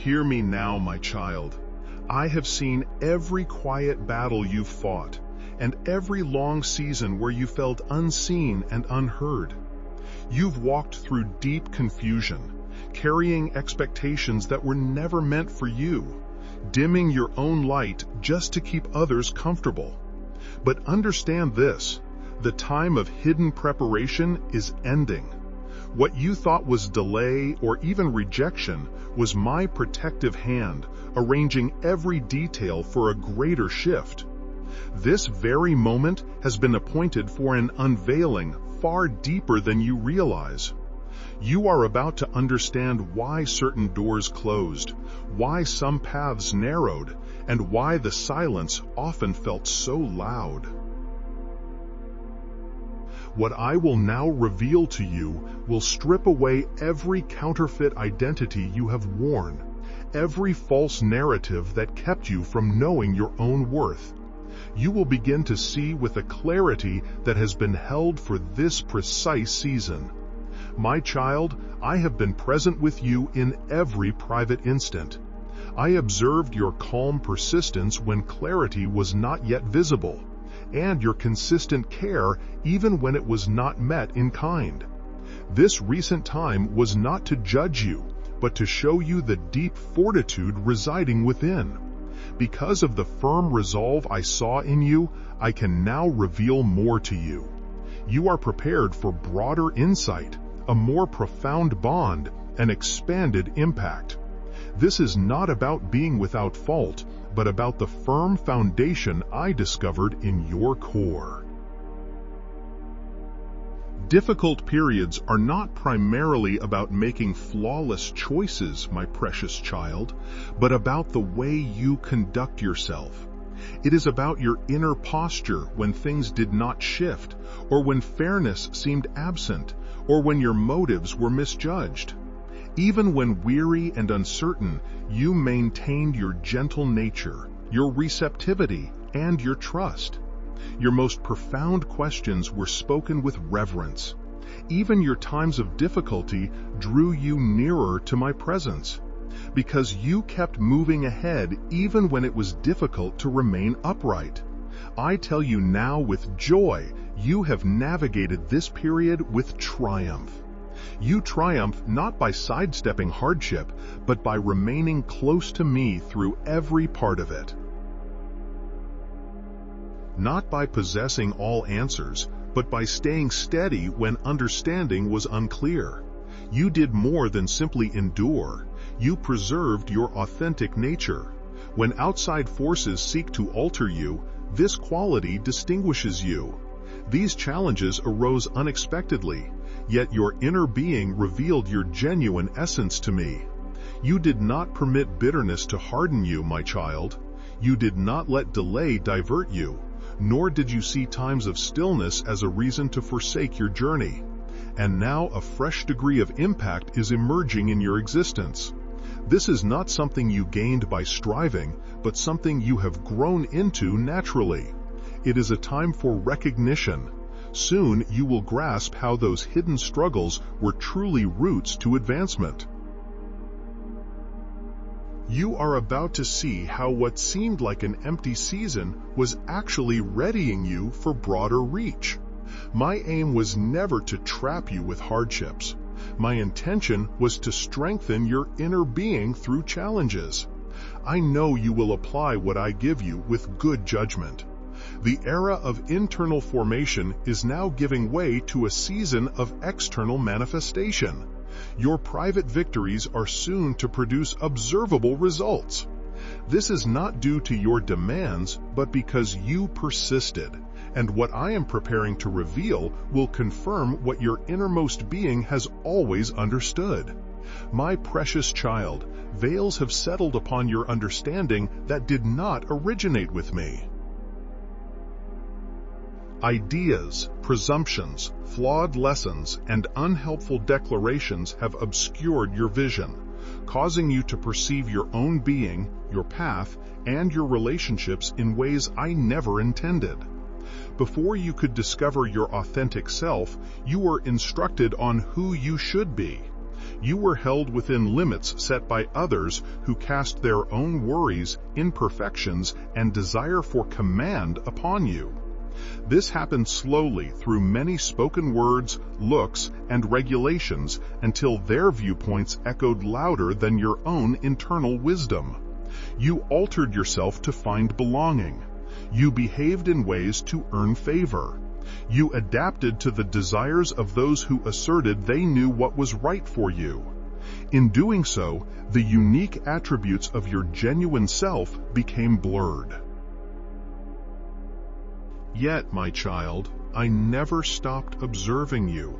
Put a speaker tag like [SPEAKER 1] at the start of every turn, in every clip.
[SPEAKER 1] Hear me now, my child. I have seen every quiet battle you've fought, and every long season where you felt unseen and unheard. You've walked through deep confusion, carrying expectations that were never meant for you, dimming your own light just to keep others comfortable. But understand this, the time of hidden preparation is ending. What you thought was delay or even rejection was my protective hand, arranging every detail for a greater shift. This very moment has been appointed for an unveiling far deeper than you realize. You are about to understand why certain doors closed, why some paths narrowed, and why the silence often felt so loud. What I will now reveal to you will strip away every counterfeit identity you have worn, every false narrative that kept you from knowing your own worth. You will begin to see with a clarity that has been held for this precise season. My child, I have been present with you in every private instant. I observed your calm persistence when clarity was not yet visible, and your consistent care even when it was not met in kind. This recent time was not to judge you, but to show you the deep fortitude residing within. Because of the firm resolve I saw in you, I can now reveal more to you. You are prepared for broader insight, a more profound bond, an expanded impact. This is not about being without fault, but about the firm foundation I discovered in your core. Difficult periods are not primarily about making flawless choices, my precious child, but about the way you conduct yourself. It is about your inner posture when things did not shift, or when fairness seemed absent, or when your motives were misjudged. Even when weary and uncertain, you maintained your gentle nature, your receptivity, and your trust. Your most profound questions were spoken with reverence. Even your times of difficulty drew you nearer to my presence, because you kept moving ahead even when it was difficult to remain upright. I tell you now with joy, you have navigated this period with triumph. You triumph not by sidestepping hardship, but by remaining close to me through every part of it. Not by possessing all answers, but by staying steady when understanding was unclear. You did more than simply endure. You preserved your authentic nature. When outside forces seek to alter you, this quality distinguishes you. These challenges arose unexpectedly, yet your inner being revealed your genuine essence to me. You did not permit bitterness to harden you, my child. You did not let delay divert you, nor did you see times of stillness as a reason to forsake your journey. And now a fresh degree of impact is emerging in your existence. This is not something you gained by striving, but something you have grown into naturally. It is a time for recognition. Soon you will grasp how those hidden struggles were truly roots to advancement. You are about to see how what seemed like an empty season was actually readying you for broader reach. My aim was never to trap you with hardships. My intention was to strengthen your inner being through challenges. I know you will apply what I give you with good judgment. The era of internal formation is now giving way to a season of external manifestation. Your private victories are soon to produce observable results. This is not due to your demands, but because you persisted, and what I am preparing to reveal will confirm what your innermost being has always understood. My precious child, veils have settled upon your understanding that did not originate with me. Ideas, presumptions, flawed lessons, and unhelpful declarations have obscured your vision, causing you to perceive your own being, your path, and your relationships in ways I never intended. Before you could discover your authentic self, you were instructed on who you should be. You were held within limits set by others who cast their own worries, imperfections, and desire for command upon you. This happened slowly through many spoken words, looks, and regulations until their viewpoints echoed louder than your own internal wisdom. You altered yourself to find belonging. You behaved in ways to earn favor. You adapted to the desires of those who asserted they knew what was right for you. In doing so, the unique attributes of your genuine self became blurred. Yet, my child, I never stopped observing you.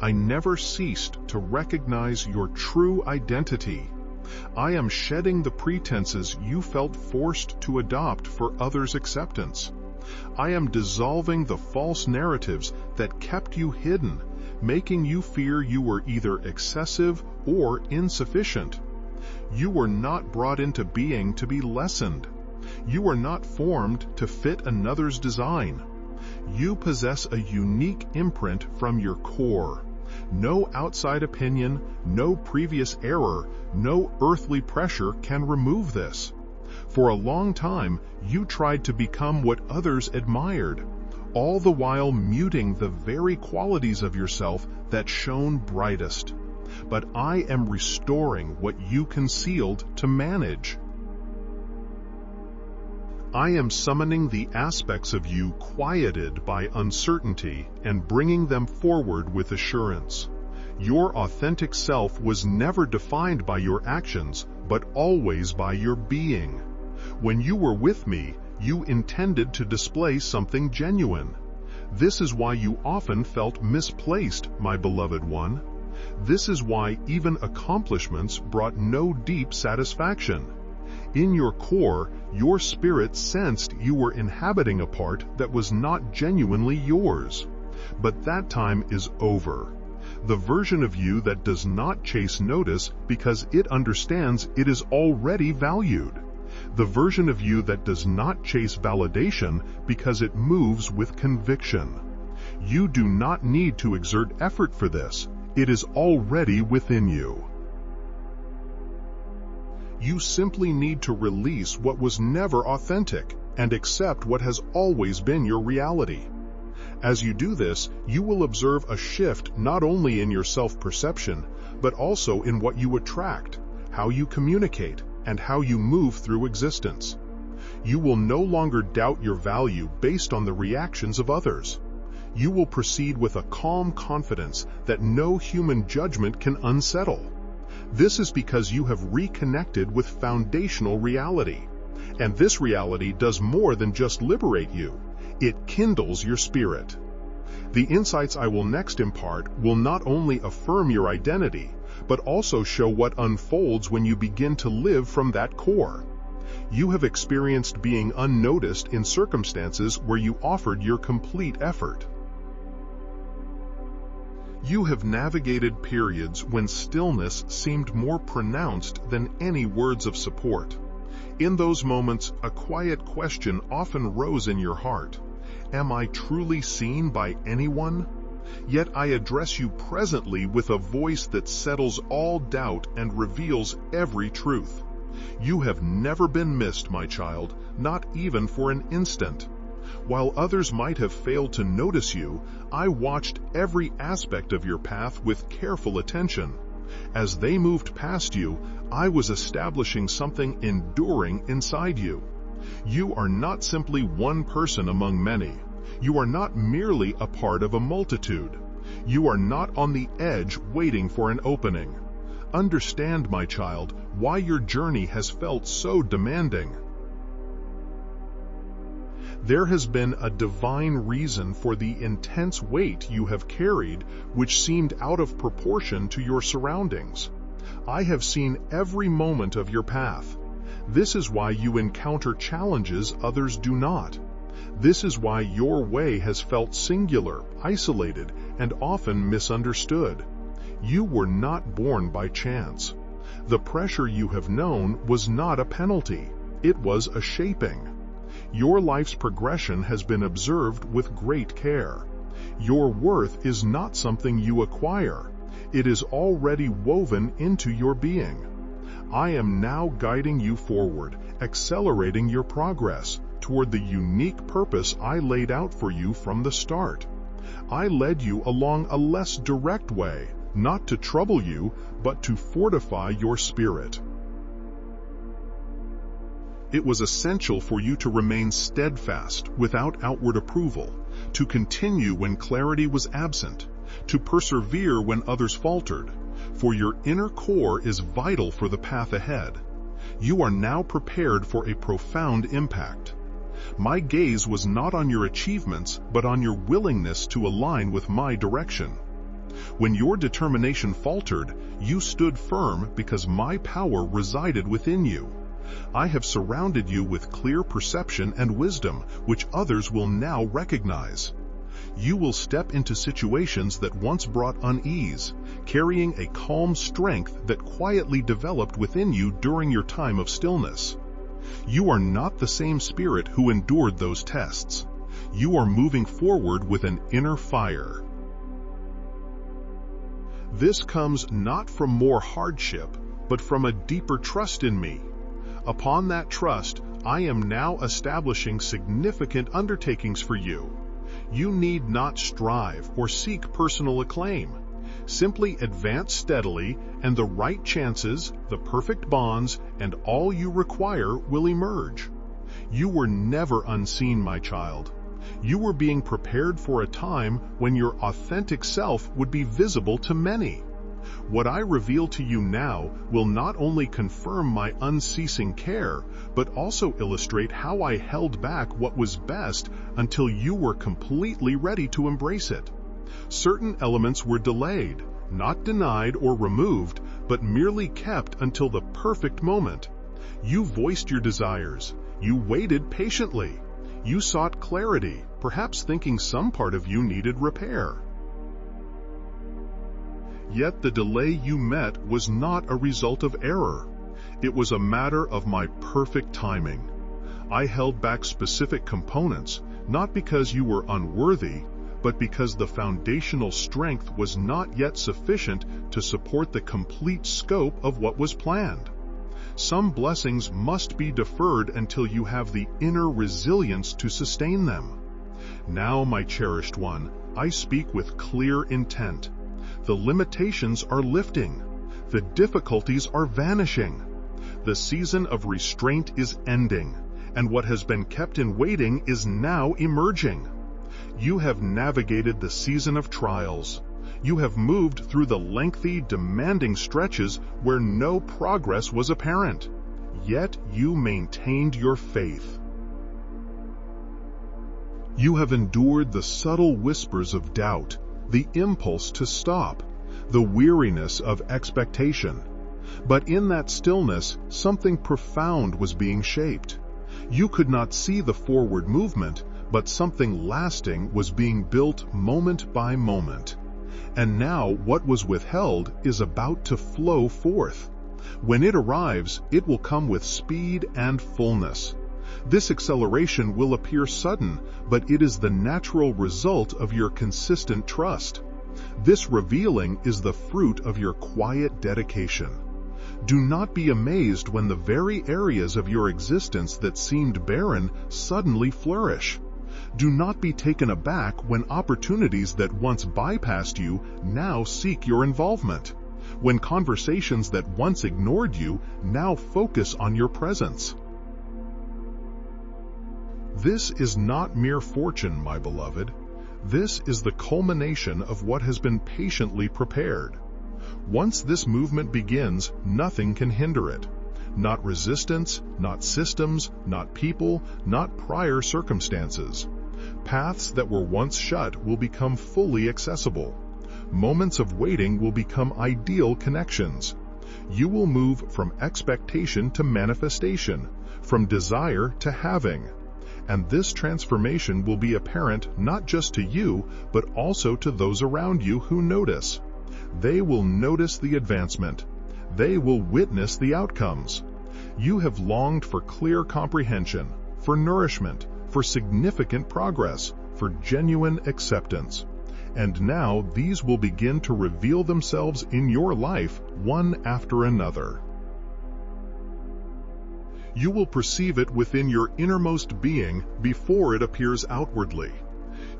[SPEAKER 1] I never ceased to recognize your true identity. I am shedding the pretenses you felt forced to adopt for others' acceptance. I am dissolving the false narratives that kept you hidden, making you fear you were either excessive or insufficient. You were not brought into being to be lessened. You were not formed to fit another's design. You possess a unique imprint from your core. No outside opinion, no previous error, no earthly pressure can remove this. For a long time, you tried to become what others admired, all the while muting the very qualities of yourself that shone brightest. But I am restoring what you concealed to manage. I am summoning the aspects of you quieted by uncertainty and bringing them forward with assurance. Your authentic self was never defined by your actions, but always by your being. When you were with me, you intended to display something genuine. This is why you often felt misplaced, my beloved one. This is why even accomplishments brought no deep satisfaction. In your core, your spirit sensed you were inhabiting a part that was not genuinely yours. But that time is over. The version of you that does not chase notice because it understands it is already valued. The version of you that does not chase validation because it moves with conviction. You do not need to exert effort for this. It is already within you. You simply need to release what was never authentic and accept what has always been your reality. As you do this, you will observe a shift not only in your self-perception, but also in what you attract, how you communicate, and how you move through existence. You will no longer doubt your value based on the reactions of others. You will proceed with a calm confidence that no human judgment can unsettle. This is because you have reconnected with foundational reality. And this reality does more than just liberate you. It kindles your spirit. The insights I will next impart will not only affirm your identity, but also show what unfolds when you begin to live from that core. You have experienced being unnoticed in circumstances where you offered your complete effort. You have navigated periods when stillness seemed more pronounced than any words of support. In those moments, a quiet question often rose in your heart. Am I truly seen by anyone? Yet I address you presently with a voice that settles all doubt and reveals every truth. You have never been missed, my child, not even for an instant. While others might have failed to notice you, I watched every aspect of your path with careful attention. As they moved past you, I was establishing something enduring inside you. You are not simply one person among many. You are not merely a part of a multitude. You are not on the edge waiting for an opening. Understand, my child, why your journey has felt so demanding. There has been a divine reason for the intense weight you have carried, which seemed out of proportion to your surroundings. I have seen every moment of your path. This is why you encounter challenges others do not. This is why your way has felt singular, isolated, and often misunderstood. You were not born by chance. The pressure you have known was not a penalty. It was a shaping. Your life's progression has been observed with great care. Your worth is not something you acquire. It is already woven into your being. I am now guiding you forward, accelerating your progress toward the unique purpose I laid out for you from the start. I led you along a less direct way, not to trouble you, but to fortify your spirit. It was essential for you to remain steadfast without outward approval, to continue when clarity was absent, to persevere when others faltered, for your inner core is vital for the path ahead. You are now prepared for a profound impact. My gaze was not on your achievements, but on your willingness to align with my direction. When your determination faltered, you stood firm because my power resided within you. I have surrounded you with clear perception and wisdom, which others will now recognize. You will step into situations that once brought unease, carrying a calm strength that quietly developed within you during your time of stillness. You are not the same spirit who endured those tests. You are moving forward with an inner fire. This comes not from more hardship, but from a deeper trust in me. Upon that trust, I am now establishing significant undertakings for you. You need not strive or seek personal acclaim. Simply advance steadily, and the right chances, the perfect bonds, and all you require will emerge. You were never unseen, my child. You were being prepared for a time when your authentic self would be visible to many. What I reveal to you now will not only confirm my unceasing care, but also illustrate how I held back what was best until you were completely ready to embrace it. Certain elements were delayed, not denied or removed, but merely kept until the perfect moment. You voiced your desires. You waited patiently. You sought clarity, perhaps thinking some part of you needed repair. Yet the delay you met was not a result of error. It was a matter of my perfect timing. I held back specific components, not because you were unworthy, but because the foundational strength was not yet sufficient to support the complete scope of what was planned. Some blessings must be deferred until you have the inner resilience to sustain them. Now, my cherished one, I speak with clear intent. The limitations are lifting. The difficulties are vanishing. The season of restraint is ending, and what has been kept in waiting is now emerging. You have navigated the season of trials. You have moved through the lengthy, demanding stretches where no progress was apparent. Yet you maintained your faith. You have endured the subtle whispers of doubt, the impulse to stop, the weariness of expectation. But in that stillness, something profound was being shaped. You could not see the forward movement, but something lasting was being built moment by moment. And now what was withheld is about to flow forth. When it arrives, it will come with speed and fullness. This acceleration will appear sudden, but it is the natural result of your consistent trust. This revealing is the fruit of your quiet dedication. Do not be amazed when the very areas of your existence that seemed barren suddenly flourish. Do not be taken aback when opportunities that once bypassed you now seek your involvement. When conversations that once ignored you now focus on your presence. This is not mere fortune, my beloved. This is the culmination of what has been patiently prepared. Once this movement begins, nothing can hinder it. Not resistance, not systems, not people, not prior circumstances. Paths that were once shut will become fully accessible. Moments of waiting will become ideal connections. You will move from expectation to manifestation, from desire to having. And this transformation will be apparent not just to you, but also to those around you who notice. They will notice the advancement. They will witness the outcomes. You have longed for clear comprehension, for nourishment, for significant progress, for genuine acceptance. and now these will begin to reveal themselves in your life one after another. You will perceive it within your innermost being before it appears outwardly.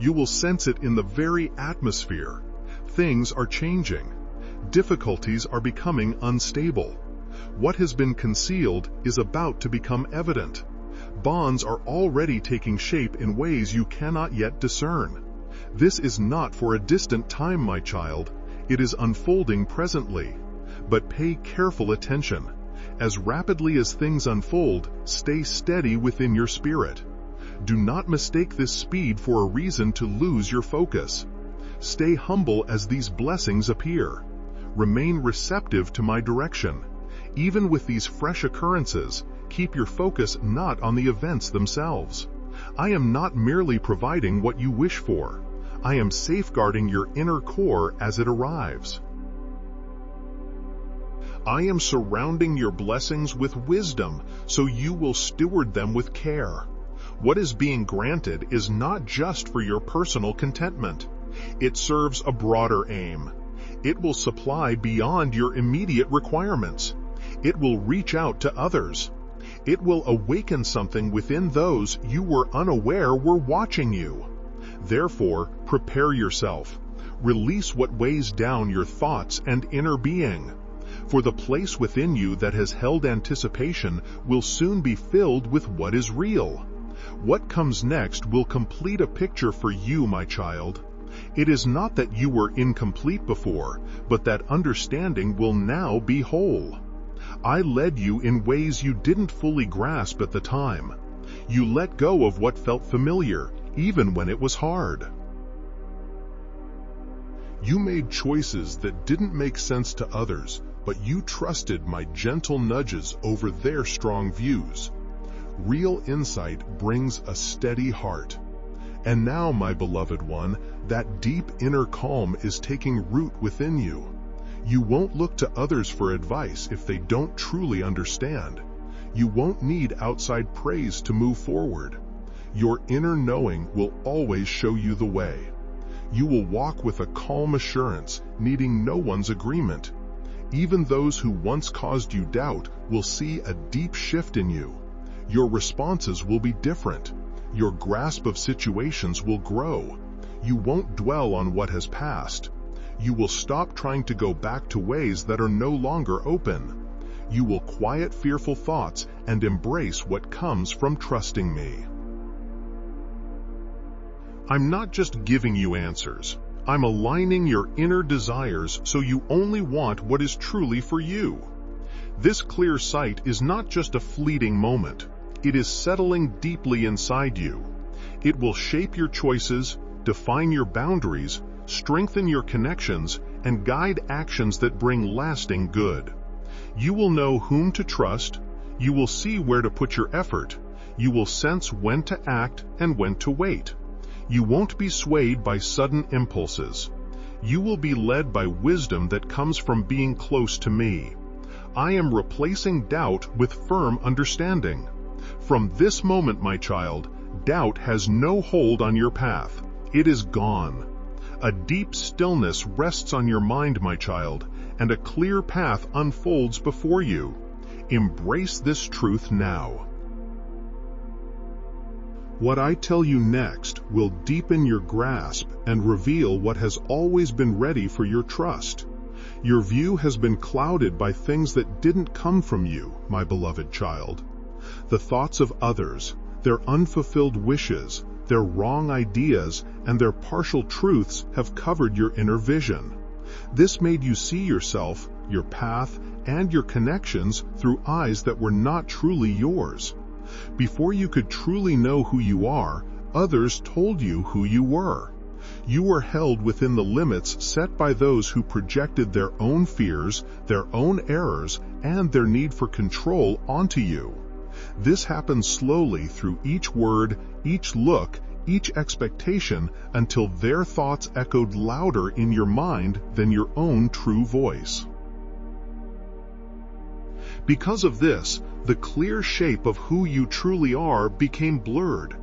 [SPEAKER 1] You will sense it in the very atmosphere. Things are changing. Difficulties are becoming unstable. What has been concealed is about to become evident. Bonds are already taking shape in ways you cannot yet discern. This is not for a distant time, my child. It is unfolding presently. But pay careful attention. As rapidly as things unfold, stay steady within your spirit. Do not mistake this speed for a reason to lose your focus. Stay humble as these blessings appear. Remain receptive to my direction. Even with these fresh occurrences, keep your focus not on the events themselves. I am not merely providing what you wish for. I am safeguarding your inner core as it arrives. I am surrounding your blessings with wisdom, so you will steward them with care. What is being granted is not just for your personal contentment. It serves a broader aim. It will supply beyond your immediate requirements. It will reach out to others. It will awaken something within those you were unaware were watching you. Therefore, prepare yourself. Release what weighs down your thoughts and inner being. For the place within you that has held anticipation will soon be filled with what is real. What comes next will complete a picture for you, my child. It is not that you were incomplete before, but that understanding will now be whole. I led you in ways you didn't fully grasp at the time. You let go of what felt familiar, even when it was hard. You made choices that didn't make sense to others, but you trusted my gentle nudges over their strong views. Real insight brings a steady heart. And now, my beloved one, that deep inner calm is taking root within you. You won't look to others for advice if they don't truly understand. You won't need outside praise to move forward. Your inner knowing will always show you the way. You will walk with a calm assurance, needing no one's agreement. Even those who once caused you doubt will see a deep shift in you. Your responses will be different. Your grasp of situations will grow. You won't dwell on what has passed. You will stop trying to go back to ways that are no longer open. You will quiet fearful thoughts and embrace what comes from trusting me. I'm not just giving you answers. I'm aligning your inner desires so you only want what is truly for you. This clear sight is not just a fleeting moment. It is settling deeply inside you. It will shape your choices, define your boundaries, strengthen your connections, and guide actions that bring lasting good. You will know whom to trust. You will see where to put your effort. You will sense when to act and when to wait. You won't be swayed by sudden impulses. You will be led by wisdom that comes from being close to me. I am replacing doubt with firm understanding. From this moment, my child, doubt has no hold on your path. It is gone. A deep stillness rests on your mind, my child, and a clear path unfolds before you. Embrace this truth now. What I tell you next will deepen your grasp and reveal what has always been ready for your trust. Your view has been clouded by things that didn't come from you, my beloved child. The thoughts of others, their unfulfilled wishes, their wrong ideas, and their partial truths have covered your inner vision. This made you see yourself, your path, and your connections through eyes that were not truly yours. Before you could truly know who you are, others told you who you were. You were held within the limits set by those who projected their own fears, their own errors, and their need for control onto you. This happened slowly through each word, each look, each expectation, until their thoughts echoed louder in your mind than your own true voice. Because of this, the clear shape of who you truly are became blurred.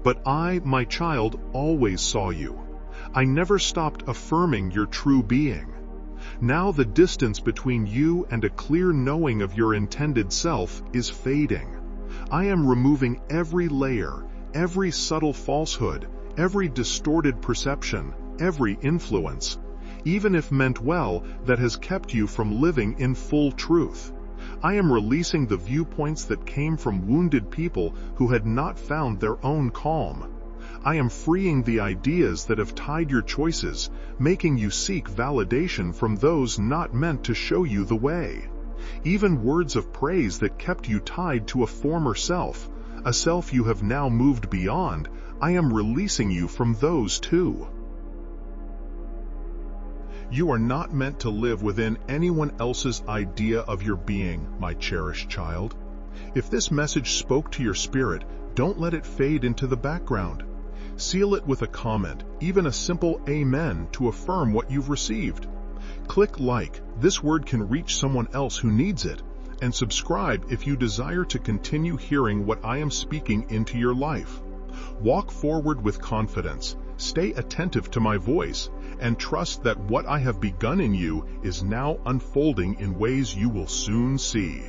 [SPEAKER 1] But I, my child, always saw you. I never stopped affirming your true being. Now the distance between you and a clear knowing of your intended self is fading. I am removing every layer, every subtle falsehood, every distorted perception, every influence, even if meant well, that has kept you from living in full truth. I am releasing the viewpoints that came from wounded people who had not found their own calm. I am freeing the ideas that have tied your choices, making you seek validation from those not meant to show you the way. Even words of praise that kept you tied to a former self, a self you have now moved beyond, I am releasing you from those too. You are not meant to live within anyone else's idea of your being, my cherished child. If this message spoke to your spirit, don't let it fade into the background. Seal it with a comment, even a simple amen, to affirm what you've received. Click like, this word can reach someone else who needs it, and subscribe if you desire to continue hearing what I am speaking into your life. Walk forward with confidence, stay attentive to my voice, and trust that what I have begun in you is now unfolding in ways you will soon see.